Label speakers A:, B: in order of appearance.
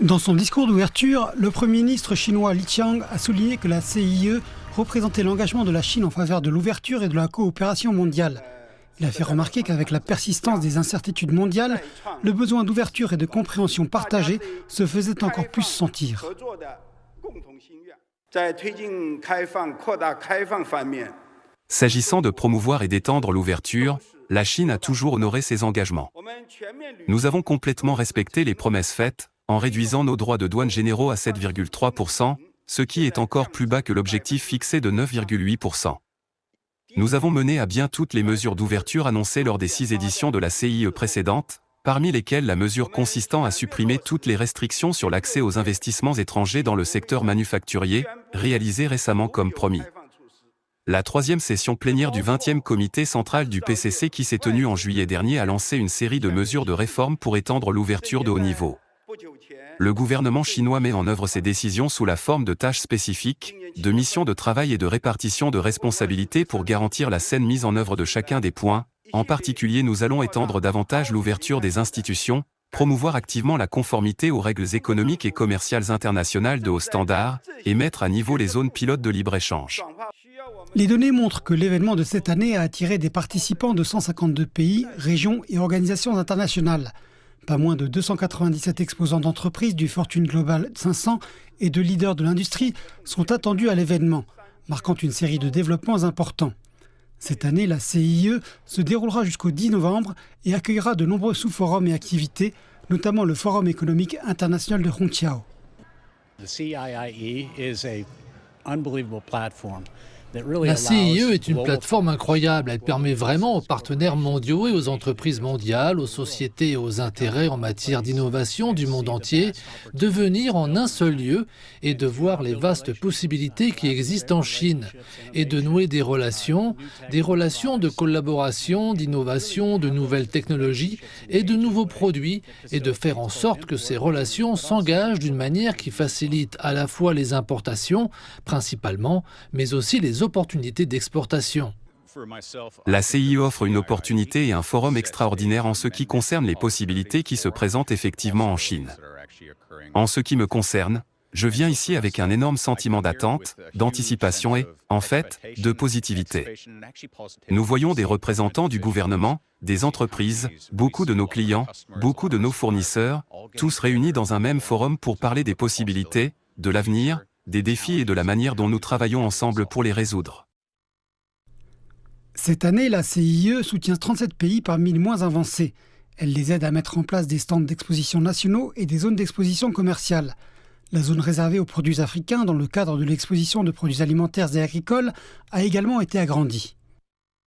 A: Dans son discours d'ouverture, le Premier ministre chinois Li Qiang a souligné que la CIE représentait l'engagement de la Chine en faveur de l'ouverture et de la coopération mondiale. Il a fait remarquer qu'avec la persistance des incertitudes mondiales, le besoin d'ouverture et de compréhension partagée se faisait encore plus sentir.
B: S'agissant de promouvoir et d'étendre l'ouverture, la Chine a toujours honoré ses engagements. Nous avons complètement respecté les promesses faites, en réduisant nos droits de douane généraux à 7,3%, ce qui est encore plus bas que l'objectif fixé de 9,8%. Nous avons mené à bien toutes les mesures d'ouverture annoncées lors des 6 éditions de la CIE précédentes, parmi lesquelles la mesure consistant à supprimer toutes les restrictions sur l'accès aux investissements étrangers dans le secteur manufacturier, réalisée récemment comme promis. La 3e session plénière du 20e comité central du PCC qui s'est tenue en juillet dernier a lancé une série de mesures de réforme pour étendre l'ouverture de haut niveau. Le gouvernement chinois met en œuvre ces décisions sous la forme de tâches spécifiques, de missions de travail et de répartition de responsabilités pour garantir la saine mise en œuvre de chacun des points. En particulier, nous allons étendre davantage l'ouverture des institutions, promouvoir activement la conformité aux règles économiques et commerciales internationales de hauts standards, et mettre à niveau les zones pilotes de libre-échange.
A: Les données montrent que l'événement de cette année a attiré des participants de 152 pays, régions et organisations internationales. Pas moins de 297 exposants d'entreprises du Fortune Global 500 et de leaders de l'industrie sont attendus à l'événement, marquant une série de développements importants. Cette année, la CIE se déroulera jusqu'au 10 novembre et accueillera de nombreux sous-forums et activités, notamment le Forum économique international de Hongqiao.
C: La CIE est une plateforme incroyable. Elle permet vraiment aux partenaires mondiaux et aux entreprises mondiales, aux sociétés et aux intérêts en matière d'innovation du monde entier de venir en un seul lieu et de voir les vastes possibilités qui existent en Chine et de nouer des relations de collaboration, d'innovation, de nouvelles technologies et de nouveaux produits et de faire en sorte que ces relations s'engagent d'une manière qui facilite à la fois les importations, principalement, mais aussi les opportunités d'exportation.
B: La CIE offre une opportunité et un forum extraordinaire en ce qui concerne les possibilités qui se présentent effectivement en Chine. En ce qui me concerne, je viens ici avec un énorme sentiment d'attente, d'anticipation et, en fait, de positivité. Nous voyons des représentants du gouvernement, des entreprises, beaucoup de nos clients, beaucoup de nos fournisseurs, tous réunis dans un même forum pour parler des possibilités, de l'avenir, des défis et de la manière dont nous travaillons ensemble pour les résoudre.
A: Cette année, la CIE soutient 37 pays parmi les moins avancés. Elle les aide à mettre en place des stands d'exposition nationaux et des zones d'exposition commerciale. La zone réservée aux produits africains dans le cadre de l'exposition de produits alimentaires et agricoles a également été agrandie.